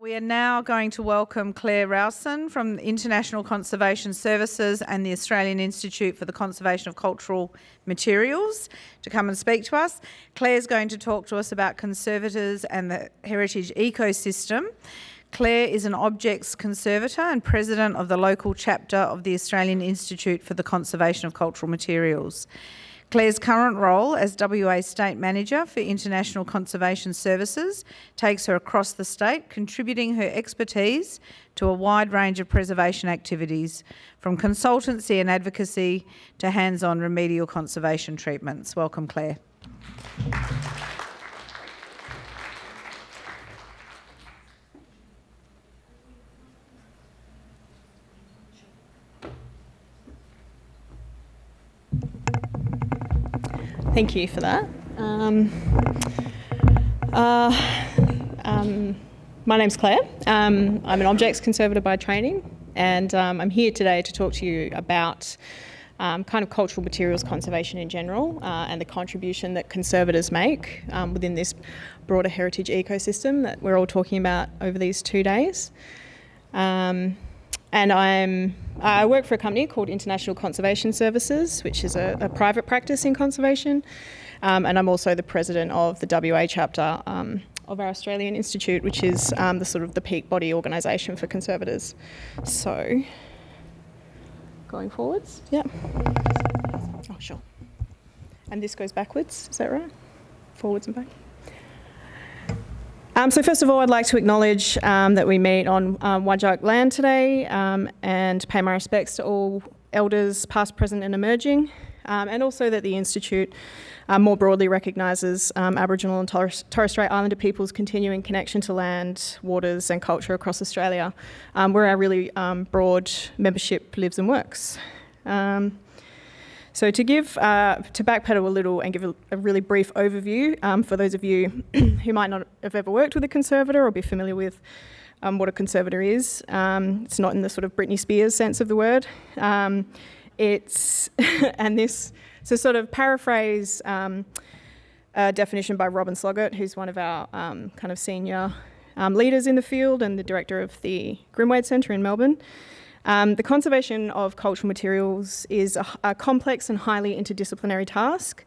We are now going to welcome Claire Rowson from International Conservation Services and the Australian Institute for the Conservation of Cultural Materials to come and speak to us. Claire's going to talk to us about conservators and the heritage ecosystem. Claire is an objects conservator and president of the local chapter of the Australian Institute for the Conservation of Cultural Materials. Claire's current role as WA State Manager for International Conservation Services takes her across the state, contributing her expertise to a wide range of preservation activities, from consultancy and advocacy to hands-on remedial conservation treatments. Welcome, Claire. Thank you for that. My name's Claire. I'm an objects conservator by training, and I'm here today to talk to you about kind of cultural materials conservation in general and the contribution that conservators make within this broader heritage ecosystem that we're all talking about over these 2 days. And I work for a company called International Conservation Services, which is a private practice in conservation. And I'm also the president of the WA chapter of our Australian Institute, which is the sort of the peak body organisation for conservators. So, going forwards, yeah. Oh, sure. And this goes backwards, is that right? Forwards and back. So first of all, I'd like to acknowledge that we meet on Whadjuk land today and pay my respects to all elders past, present and emerging, and also that the Institute more broadly recognises Aboriginal and Torres Strait Islander people's continuing connection to land, waters and culture across Australia, where our really broad membership lives and works. So to backpedal a little and give a really brief overview for those of you who might not have ever worked with a conservator or be familiar with what a conservator is. It's not in the sort of Britney Spears sense of the word. So sort of paraphrase a definition by Robin Sloggett, who's one of our kind of senior leaders in the field and the director of the Grimwade Centre in Melbourne. The conservation of cultural materials is a complex and highly interdisciplinary task.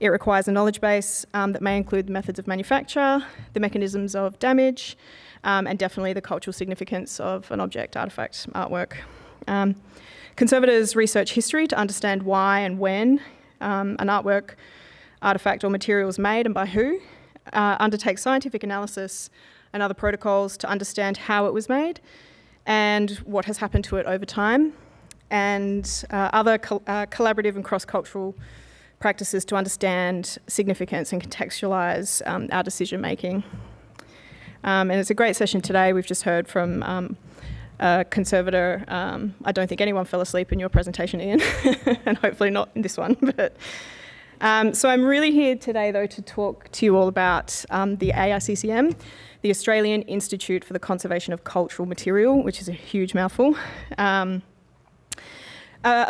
It requires a knowledge base that may include the methods of manufacture, the mechanisms of damage, and definitely the cultural significance of an object, artefact, artwork. Conservators research history to understand why and when an artwork, artefact or material was made and by who, undertake scientific analysis and other protocols to understand how it was made, and what has happened to it over time, and other collaborative and cross-cultural practices to understand significance and contextualise our decision-making. And it's a great session today. We've just heard from a conservator. I don't think anyone fell asleep in your presentation, Ian, and hopefully not in this one. But so I'm really here today, though, to talk to you all about the AICCM, the Australian Institute for the Conservation of Cultural Material, which is a huge mouthful. A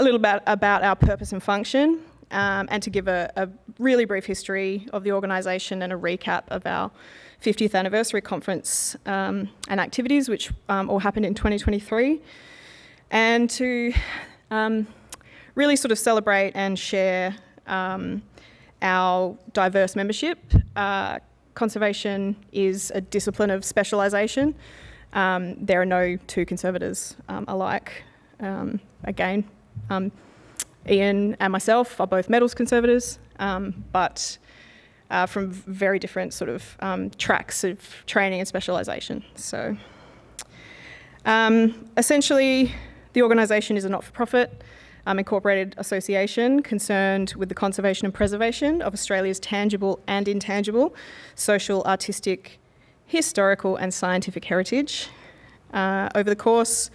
little bit about our purpose and function, and to give a really brief history of the organisation and a recap of our 50th anniversary conference and activities, which all happened in 2023, and to really sort of celebrate and share our diverse membership. Conservation is a discipline of specialisation. There are no two conservators alike. Again, Ian and myself are both metals conservators, but from very different sort of tracks of training and specialisation. So essentially, the organisation is a not-for-profit incorporated association concerned with the conservation and preservation of Australia's tangible and intangible social, artistic, historical and scientific heritage. Over the course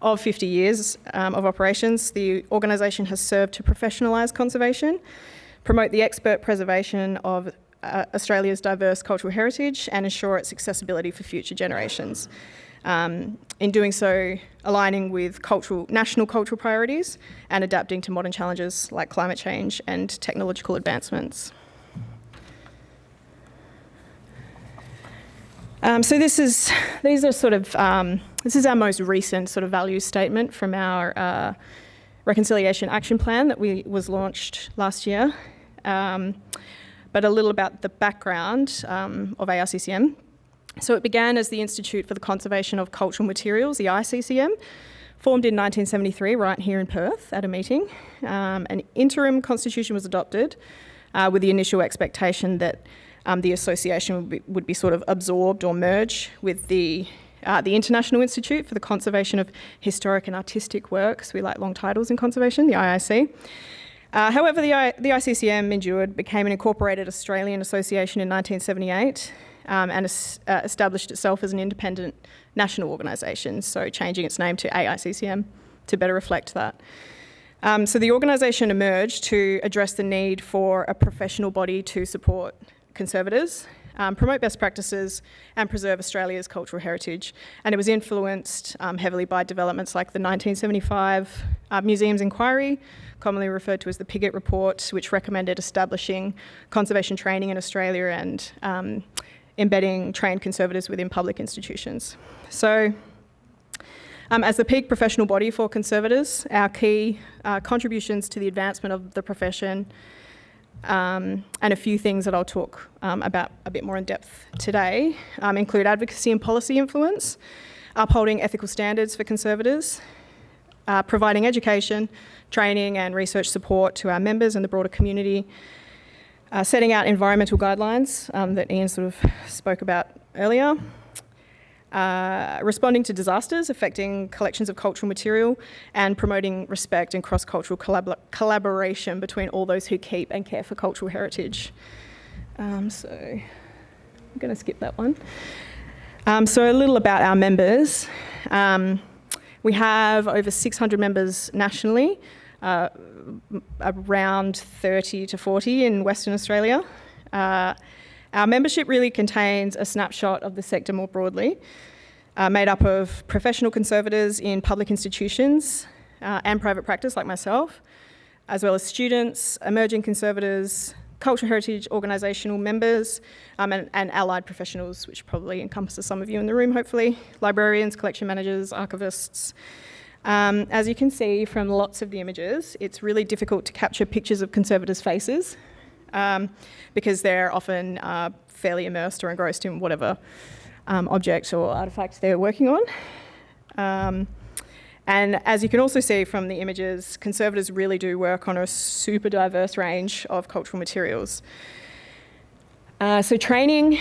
of 50 years of operations, the organisation has served to professionalise conservation, promote the expert preservation of Australia's diverse cultural heritage and ensure its accessibility for future generations. In doing so, aligning with national cultural priorities and adapting to modern challenges like climate change and technological advancements. This is our most recent sort of value statement from our Reconciliation Action Plan that was launched last year. But a little about the background of ARCCM. So it began as the Institute for the Conservation of Cultural Materials, the ICCM, formed in 1973 right here in Perth at a meeting. An interim constitution was adopted with the initial expectation that the association would be sort of absorbed or merge with the International Institute for the Conservation of Historic and Artistic Works. We like long titles in conservation, the IIC. However, the ICCM endured, became an incorporated Australian association in 1978 and established itself as an independent national organisation, so changing its name to AICCM to better reflect that. So the organisation emerged to address the need for a professional body to support conservators, promote best practices and preserve Australia's cultural heritage. And it was influenced heavily by developments like the 1975 Museums Inquiry, commonly referred to as the Piggott Report, which recommended establishing conservation training in Australia and embedding trained conservators within public institutions. So as the peak professional body for conservators, our key contributions to the advancement of the profession and a few things that I'll talk about a bit more in depth today include advocacy and policy influence, upholding ethical standards for conservators, providing education, training and research support to our members and the broader community, setting out environmental guidelines that Ian sort of spoke about earlier, responding to disasters affecting collections of cultural material, and promoting respect and cross-cultural collaboration between all those who keep and care for cultural heritage. So I'm going to skip that one. So a little about our members. We have over 600 members nationally, around 30 to 40 in Western Australia. Our membership really contains a snapshot of the sector more broadly, made up of professional conservators in public institutions and private practice like myself, as well as students, emerging conservators, cultural heritage organisational members, and allied professionals, which probably encompasses some of you in the room, hopefully, librarians, collection managers, archivists. As you can see from lots of the images, it's really difficult to capture pictures of conservators' faces because they're often fairly immersed or engrossed in whatever object or artefact they're working on. And as you can also see from the images, conservators really do work on a super diverse range of cultural materials. So training,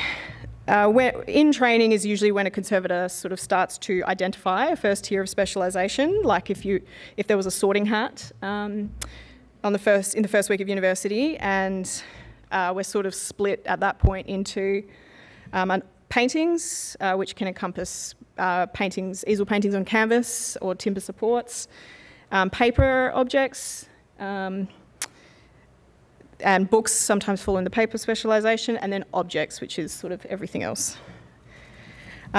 in training is usually when a conservator sort of starts to identify a first tier of specialisation, like if there was a sorting hat in the first week of university, and we're sort of split at that point into paintings, which can encompass easel paintings on canvas or timber supports, paper objects, and books sometimes fall in the paper specialisation, and then objects, which is sort of everything else.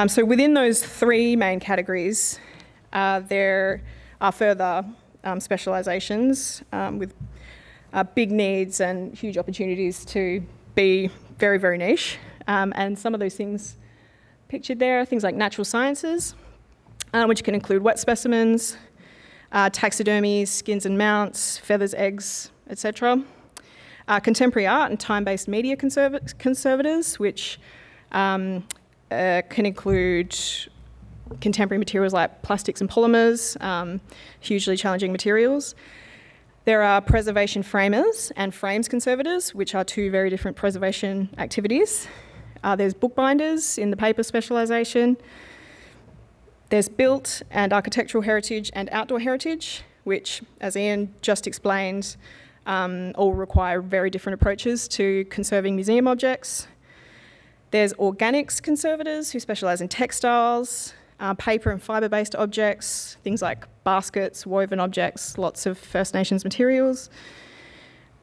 So within those three main categories, there are further specialisations with big needs and huge opportunities to be very, very niche. And some of those things pictured there are things like natural sciences, which can include wet specimens, taxidermy, skins and mounts, feathers, eggs, etc. Contemporary art and time-based media conservators, which can include contemporary materials like plastics and polymers, hugely challenging materials. There are preservation framers and frames conservators, which are two very different preservation activities. There's bookbinders in the paper specialisation. There's built and architectural heritage and outdoor heritage, which, as Ian just explained, all require very different approaches to conserving museum objects. There's organics conservators who specialise in textiles, paper and fibre-based objects, things like baskets, woven objects, lots of First Nations materials,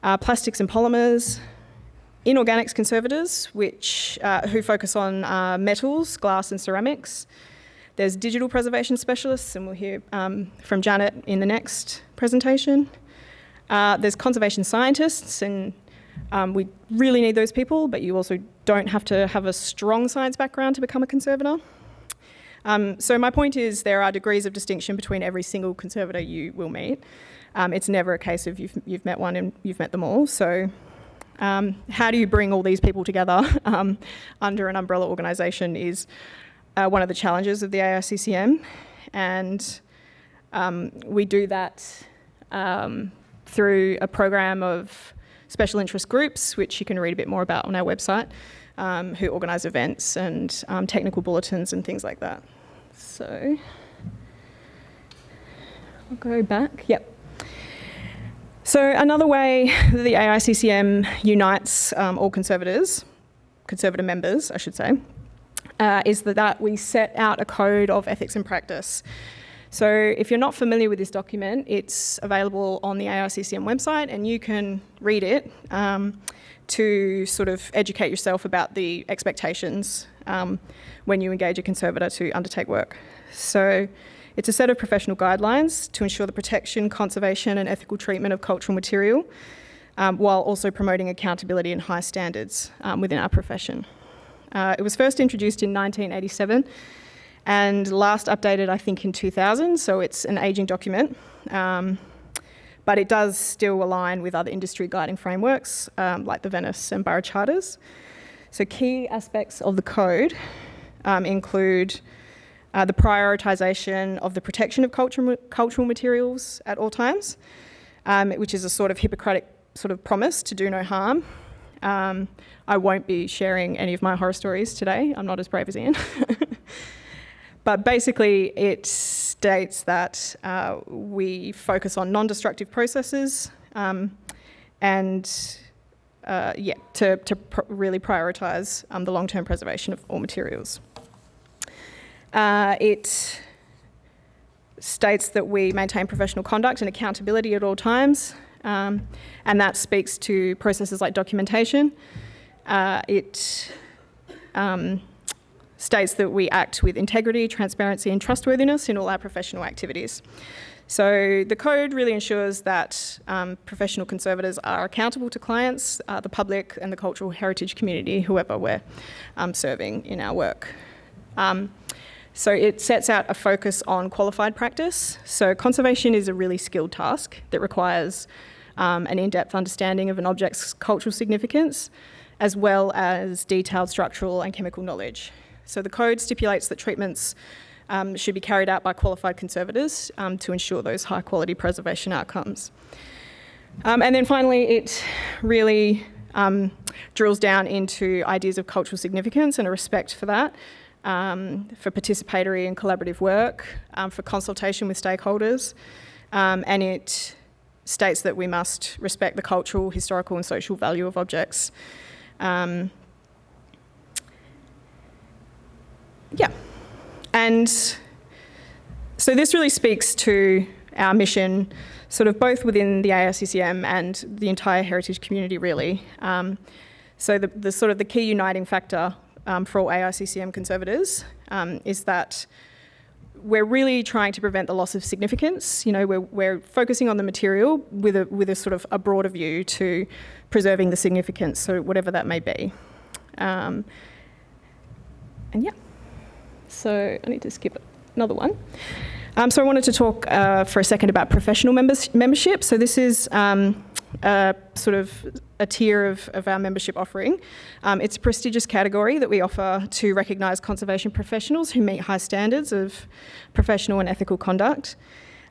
plastics and polymers. Inorganics conservators, who focus on metals, glass and ceramics. There's digital preservation specialists, and we'll hear from Janet in the next presentation. There's conservation scientists and We really need those people, but you also don't have to have a strong science background to become a conservator. So my point is there are degrees of distinction between every single conservator you will meet. It's never a case of you've met one and you've met them all. So how do you bring all these people together under an umbrella organisation is one of the challenges of the AICCM. And we do that through a program of special interest groups, which you can read a bit more about on our website, who organise events and technical bulletins and things like that. So I'll go back. Yep. So another way that the AICCM unites all conservator members, I should say, is that we set out a code of ethics and practice. So if you're not familiar with this document, it's available on the AICCM website and you can read it to sort of educate yourself about the expectations when you engage a conservator to undertake work. So it's a set of professional guidelines to ensure the protection, conservation and ethical treatment of cultural material while also promoting accountability and high standards within our profession. It was first introduced in 1987 and last updated, I think, in 2000, so it's an ageing document. But it does still align with other industry guiding frameworks, like the Venice and Borough Charters. So key aspects of the code include the prioritisation of the protection of cultural materials at all times, which is a sort of Hippocratic sort of promise to do no harm. I won't be sharing any of my horror stories today. I'm not as brave as Ian. But basically, it states that we focus on non-destructive processes and, really prioritise the long-term preservation of all materials. It states that we maintain professional conduct and accountability at all times, and that speaks to processes like documentation. It states that we act with integrity, transparency and trustworthiness in all our professional activities. So the code really ensures that professional conservators are accountable to clients, the public and the cultural heritage community, whoever we're serving in our work. So it sets out a focus on qualified practice. So conservation is a really skilled task that requires an in-depth understanding of an object's cultural significance, as well as detailed structural and chemical knowledge. So the code stipulates that treatments should be carried out by qualified conservators to ensure those high quality preservation outcomes. And then finally, it really drills down into ideas of cultural significance and a respect for that, for participatory and collaborative work, for consultation with stakeholders, and it states that we must respect the cultural, historical and social value of objects. And so this really speaks to our mission, sort of both within the AICCM and the entire heritage community, really. So the sort of the key uniting factor for all AICCM conservators is that we're really trying to prevent the loss of significance. You know, we're focusing on the material with a sort of a broader view to preserving the significance, so whatever that may be. So I need to skip another one. So I wanted to talk for a second about professional membership. So this is sort of a tier of our membership offering. It's a prestigious category that we offer to recognise conservation professionals who meet high standards of professional and ethical conduct.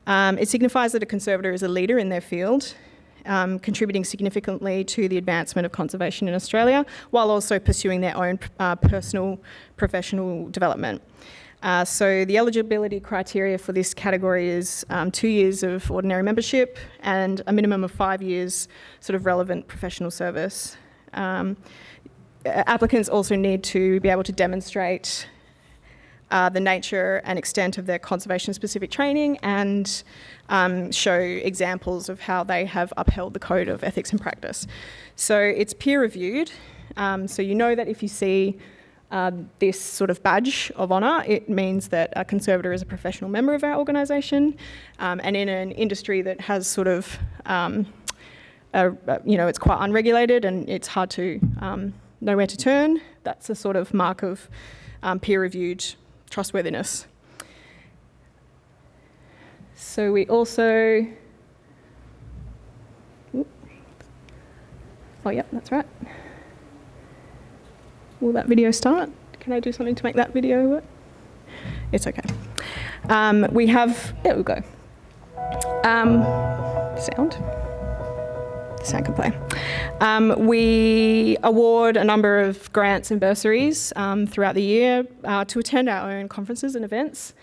It signifies that a conservator is a leader in their field, contributing significantly to the advancement of conservation in Australia, while also pursuing their own personal professional development. So the eligibility criteria for this category is 2 years of ordinary membership and a minimum of 5 years sort of relevant professional service. Applicants also need to be able to demonstrate the nature and extent of their conservation-specific training and show examples of how they have upheld the code of ethics and practice. So it's peer-reviewed, so you know that if you see this sort of badge of honour, it means that a conservator is a professional member of our organisation, and in an industry that has sort of it's quite unregulated and it's hard to know where to turn. That's a sort of mark of peer-reviewed trustworthiness. So we also, oh yeah, that's right. Will that video start? Can I do something to make that video work? It's okay. We have, there we go. Sound can play. We award a number of grants and bursaries throughout the year to attend our own conferences and events.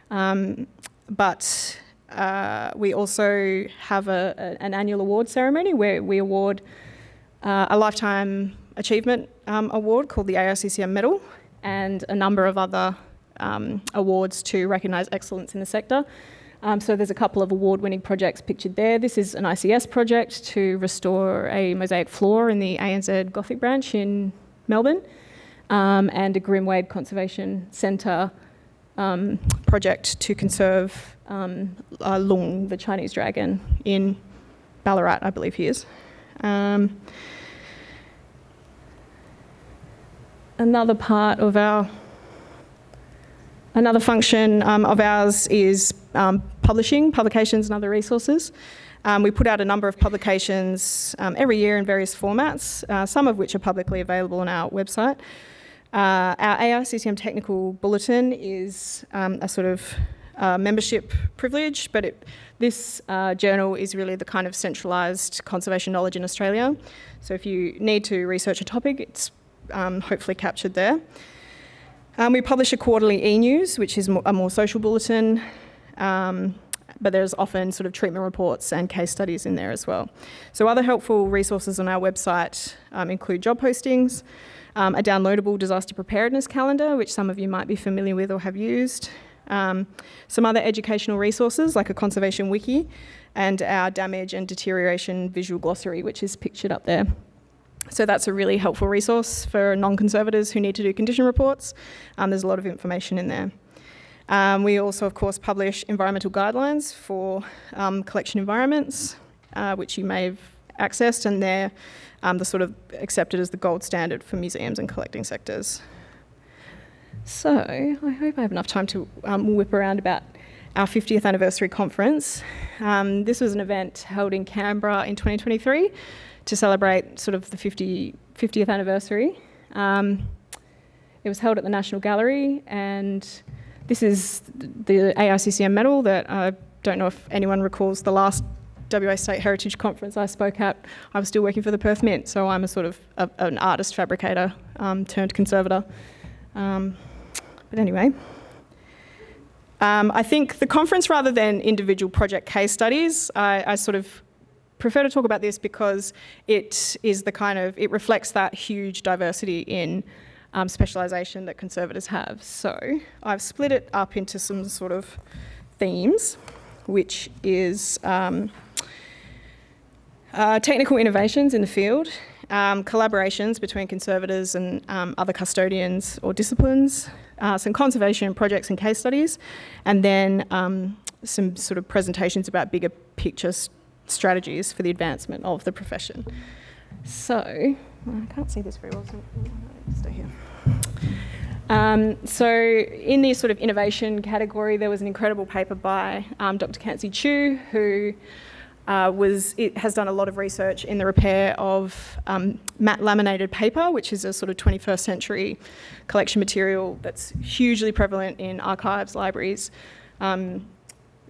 But we also have an annual award ceremony where we award a Lifetime Achievement Award called the AICCM Medal and a number of other awards to recognise excellence in the sector. So there's a couple of award-winning projects pictured there. This is an ICS project to restore a mosaic floor in the ANZ Gothic branch in Melbourne, and a Grimwade Conservation Centre project to conserve Lung, the Chinese dragon, in Ballarat, I believe he is. Another function of ours is publications and other resources. We put out a number of publications every year in various formats, some of which are publicly available on our website. Our AICCM Technical Bulletin is a sort of membership privilege, but this journal is really the kind of centralised conservation knowledge in Australia. So if you need to research a topic, it's hopefully captured there. We publish a quarterly e-news, which is a more social bulletin, but there's often sort of treatment reports and case studies in there as well. So other helpful resources on our website include job postings, a downloadable disaster preparedness calendar, which some of you might be familiar with or have used, some other educational resources like a conservation wiki, and our damage and deterioration visual glossary, which is pictured up there. So that's a really helpful resource for non-conservators who need to do condition reports. There's a lot of information in there. We also, of course, publish environmental guidelines for collection environments, which you may have accessed, and they're the sort of accepted as the gold standard for museums and collecting sectors. So I hope I have enough time to whip around about our 50th anniversary conference. This was an event held in Canberra in 2023 to celebrate sort of the 50th anniversary. It was held at the National Gallery, and this is the AICCM medal that I don't know if anyone recalls the last WA State Heritage Conference I spoke at. I was still working for the Perth Mint, so I'm a sort of an artist fabricator turned conservator. But anyway, I think the conference, rather than individual project case studies, I sort of prefer to talk about this because it is it reflects that huge diversity in specialisation that conservators have. So I've split it up into some sort of themes, which is technical innovations in the field, collaborations between conservators and other custodians or disciplines, some conservation projects and case studies, and then some sort of presentations about bigger picture strategies for the advancement of the profession. So, I can't see this very well, so I'll stay here. So in the sort of innovation category, there was an incredible paper by Dr. Kansi Chu, who has done a lot of research in the repair of matte laminated paper, which is a sort of 21st century collection material that's hugely prevalent in archives, libraries.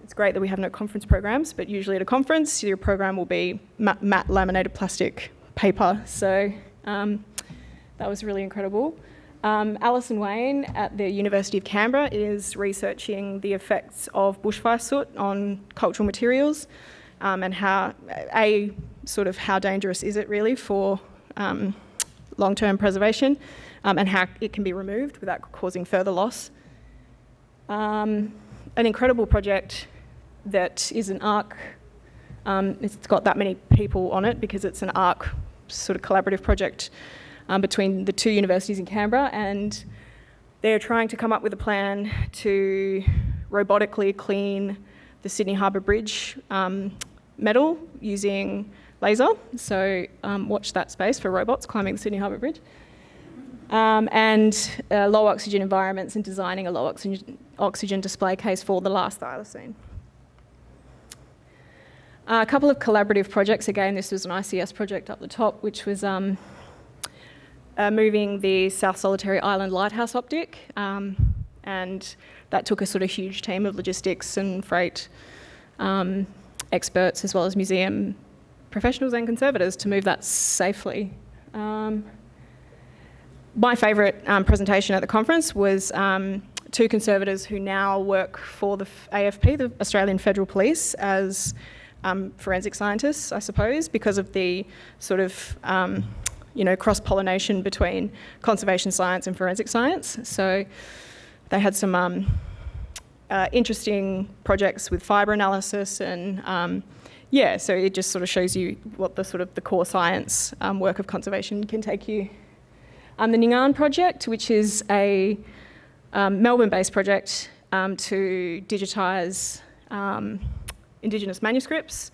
It's great that we have no conference programs, but usually at a conference, your program will be matte laminated plastic paper. So that was really incredible. Alison Wayne at the University of Canberra is researching the effects of bushfire soot on cultural materials, and how dangerous is it really for long-term preservation, and how it can be removed without causing further loss. An incredible project that is an ARC. It's got that many people on it because it's an ARC sort of collaborative project between the two universities in Canberra, and they're trying to come up with a plan to robotically clean the Sydney Harbour Bridge metal using laser. So watch that space for robots climbing the Sydney Harbour Bridge. And low oxygen environments and designing a low oxygen display case for the last thylacine. A couple of collaborative projects. Again, this was an ICS project up the top, which was moving the South Solitary Island Lighthouse optic. And that took a sort of huge team of logistics and freight experts, as well as museum professionals and conservators, to move that safely. My favourite presentation at the conference was two conservators who now work for the AFP, the Australian Federal Police, as forensic scientists, I suppose, because of the sort of cross-pollination between conservation science and forensic science. So they had some interesting projects with fibre analysis, and so it just sort of shows you what the core science work of conservation can take you. The Ningan project, which is a Melbourne-based project to digitise Indigenous manuscripts,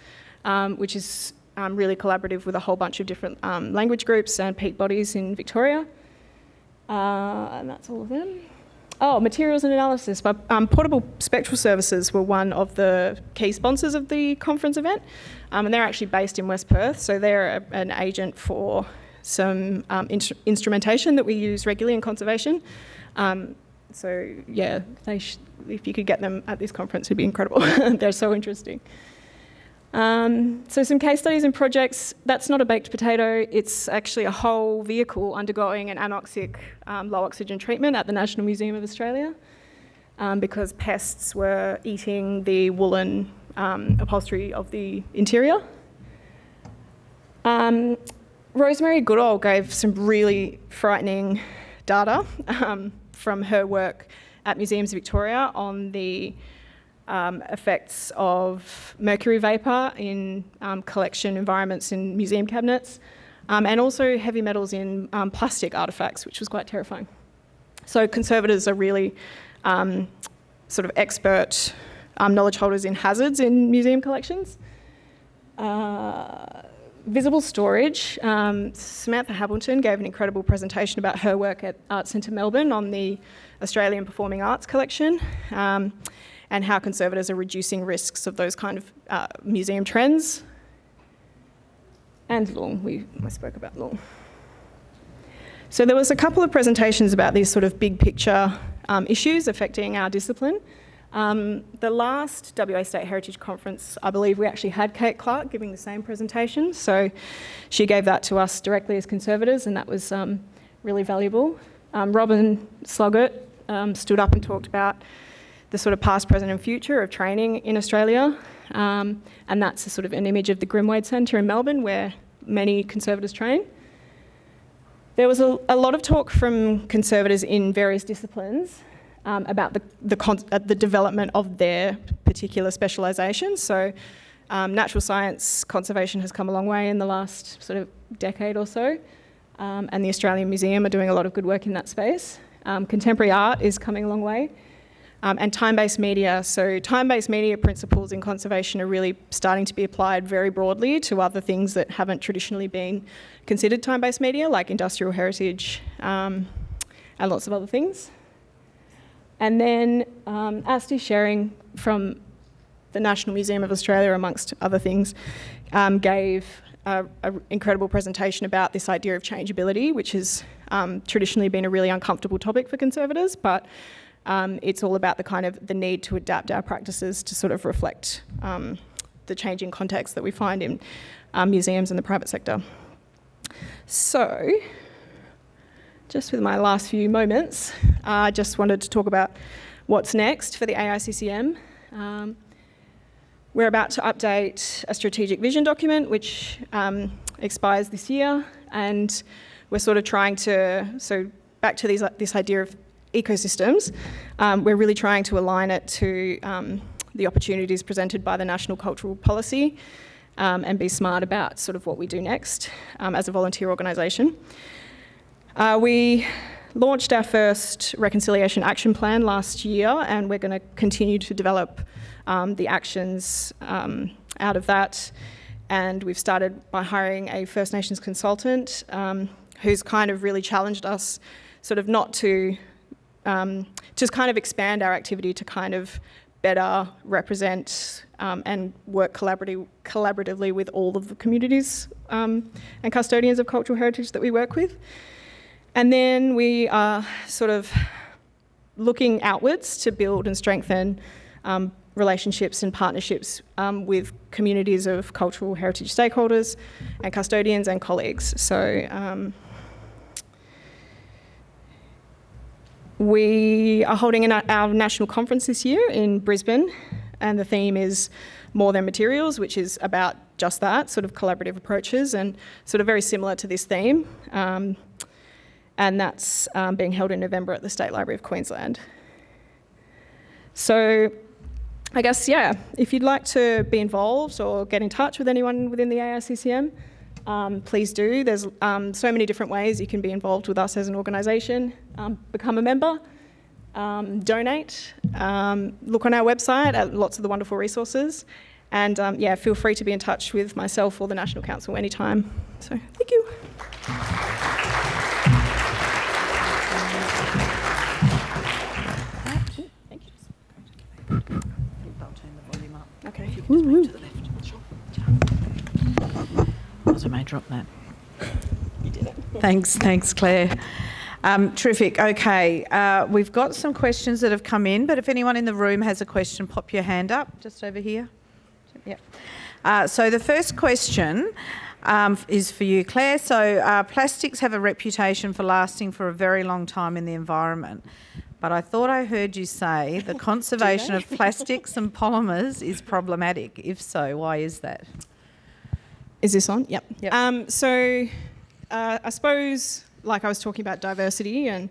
which is really collaborative with a whole bunch of different language groups and peak bodies in Victoria. And that's all of them. Oh, materials and analysis. Portable Spectral Services were one of the key sponsors of the conference event, and they're actually based in West Perth, so they're an agent for some instrumentation that we use regularly in conservation. So yeah, if you could get them at this conference, it'd be incredible. They're so interesting. So some case studies and projects. That's not a baked potato. It's actually a whole vehicle undergoing an anoxic low oxygen treatment at the National Museum of Australia because pests were eating the woolen upholstery of the interior. Rosemary Goodall gave some really frightening data from her work at Museums Victoria on the effects of mercury vapour in collection environments in museum cabinets, and also heavy metals in plastic artefacts, which was quite terrifying. So conservators are really sort of expert knowledge holders in hazards in museum collections. Visible storage. Samantha Hamilton gave an incredible presentation about her work at Arts Centre Melbourne on the Australian Performing Arts collection, and how conservators are reducing risks of those kind of museum trends. And Lung, I spoke about Lung. So there was a couple of presentations about these sort of big picture issues affecting our discipline. The last WA State Heritage Conference, I believe we actually had Kate Clark giving the same presentation, so she gave that to us directly as conservators, and that was really valuable. Robin Sloggett stood up and talked about the sort of past, present and future of training in Australia, and that's a sort of an image of the Grimwade Centre in Melbourne where many conservators train. There was a lot of talk from conservators in various disciplines about the development of their particular specialisation. So natural science conservation has come a long way in the last sort of decade or so, and the Australian Museum are doing a lot of good work in that space. Contemporary art is coming a long way. And time-based media. So time-based media principles in conservation are really starting to be applied very broadly to other things that haven't traditionally been considered time-based media, like industrial heritage and lots of other things. And then Asti Sharing from the National Museum of Australia, amongst other things, gave an incredible presentation about this idea of changeability, which has traditionally been a really uncomfortable topic for conservators, but it's all about the need to adapt our practices to sort of reflect the changing context that we find in museums and the private sector. So, just with my last few moments, I just wanted to talk about what's next for the AICCM. We're about to update a strategic vision document, which expires this year, and we're sort of trying to, so back to this idea of ecosystems, we're really trying to align it to the opportunities presented by the National Cultural Policy and be smart about sort of what we do next as a volunteer organisation. We launched our first Reconciliation Action Plan last year, and we're going to continue to develop the actions out of that. and we've started by hiring a First Nations consultant who's kind of really challenged us sort of not to just kind of expand our activity to kind of better represent and work collaboratively with all of the communities and custodians of cultural heritage that we work with. And then we are sort of looking outwards to build and strengthen relationships and partnerships with communities of cultural heritage stakeholders and custodians and colleagues. So we are holding our national conference this year in Brisbane, and the theme is More Than Materials, which is about just that, sort of collaborative approaches, and sort of very similar to this theme. And that's being held in November at the State Library of Queensland. So I guess, yeah, if you'd like to be involved or get in touch with anyone within the AICCM, please do. There's so many different ways you can be involved with us as an organisation. Become a member, donate, look on our website at lots of the wonderful resources, and yeah, feel free to be in touch with myself or the National Council anytime. So thank you. Okay. If you can just move to the left. Sure. I may drop that. You did it. Thanks, Claire. Terrific. Okay, we've got some questions that have come in, but if anyone in the room has a question, pop your hand up, just over here. Yep. So the first question is for you, Claire. So plastics have a reputation for lasting for a very long time in the environment. But I thought I heard you say the conservation of plastics and polymers is problematic. If so, why is that? Is this on? Yep. Yep. I suppose, like I was talking about diversity, and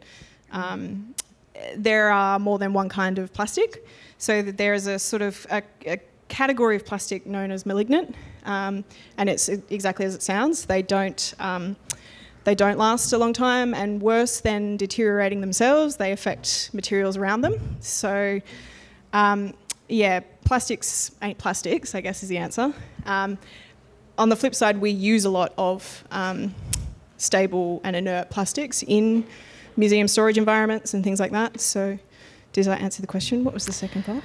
there are more than one kind of plastic. So that there is a sort of a category of plastic known as malignant, and it's exactly as it sounds. They don't last a long time, and worse than deteriorating themselves, they affect materials around them. So, yeah, plastics ain't plastics, I guess is the answer. On the flip side, we use a lot of stable and inert plastics in museum storage environments and things like that. So, does that answer the question? What was the second part?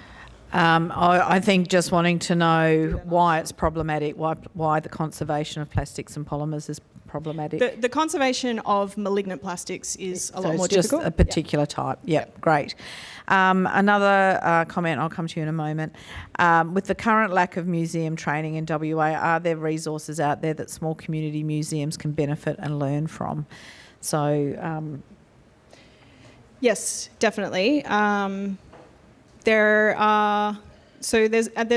I think just wanting to know why it's problematic, why the conservation of plastics and polymers is problematic. The conservation of malignant plastics is a lot more just difficult. A particular type. Yep, great. Another comment, I'll come to you in a moment. With the current lack of museum training in WA, are there resources out there that small community museums can benefit and learn from? So, yes, definitely. There's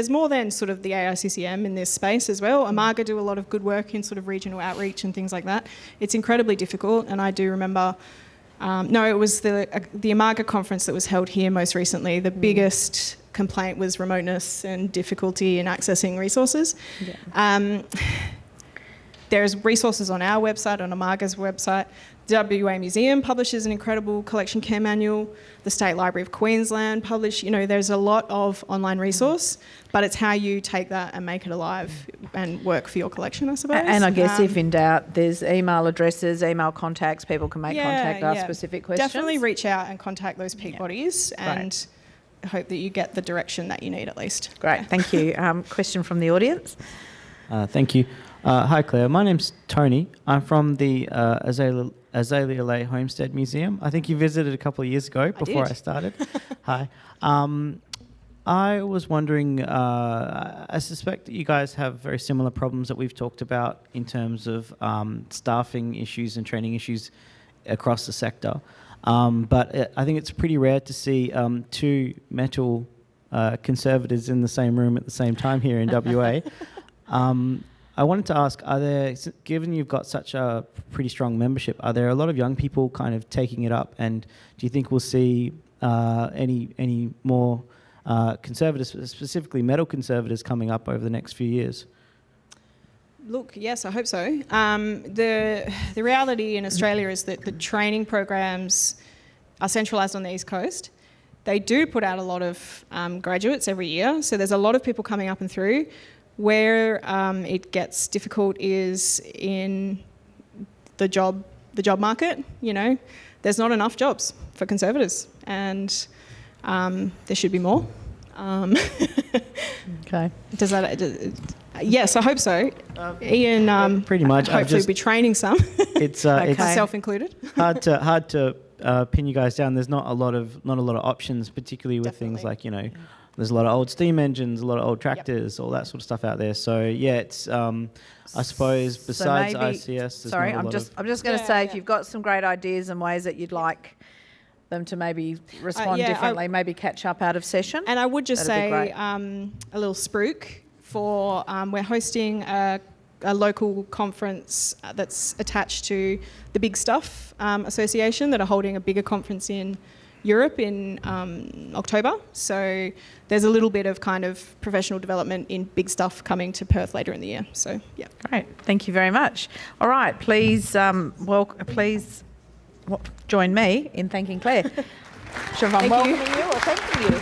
more than sort of the AICCM in this space as well. Amaga do a lot of good work in sort of regional outreach and things like that. It's incredibly difficult, and I do remember, it was the Amaga conference that was held here most recently. The biggest complaint was remoteness and difficulty in accessing resources. Yeah. There's resources on our website, on Amaga's website. WA Museum publishes an incredible collection care manual. The State Library of Queensland there's a lot of online resource, but it's how you take that and make it alive and work for your collection, I suppose. And I guess if in doubt, there's email addresses, email contacts, people can make contact, ask specific questions. Definitely reach out and contact those peak bodies and hope that you get the direction that you need at least. Great, thank you. Question from the audience. Thank you. Hi Claire, my name's Tony. I'm from the Azalea Lay Homestead Museum. I think you visited a couple of years ago before I started. Hi. I was wondering, I suspect that you guys have very similar problems that we've talked about in terms of staffing issues and training issues across the sector. But I think it's pretty rare to see two metal conservators in the same room at the same time here in WA. I wanted to ask, given you've got such a pretty strong membership, are there a lot of young people kind of taking it up? And do you think we'll see any more conservators, specifically metal conservators, coming up over the next few years? Look, yes, I hope so. The reality in Australia is that the training programs are centralised on the East Coast. They do put out a lot of graduates every year, so there's a lot of people coming up and through. Where it gets difficult is in the job market. You know, there's not enough jobs for Conservators, and there should be more. Okay. Does that? Yes, I hope so. Ian, pretty much. Hopefully, will be training some. It's Okay. Myself included. hard to pin you guys down. There's not a lot of options, particularly with things Definitely. like, there's a lot of old steam engines, a lot of old tractors, all that sort of stuff out there. So yeah, it's I suppose besides maybe- ICS, there's Sorry, not a I'm lot just of, I'm just going to Yeah, say if yeah. you've got some great ideas and ways that you'd like them to maybe respond yeah, differently, maybe catch up out of session. And I would just That'd be say great. a little spruik for we're hosting a local conference that's attached to the Big Stuff Association that are holding a bigger conference in Europe in October. So there's a little bit of kind of professional development in Big Stuff coming to Perth later in the year. So yeah. Great, thank you very much. All right, please join me in thanking Claire. Should I Thank you. welcoming you or thanking you?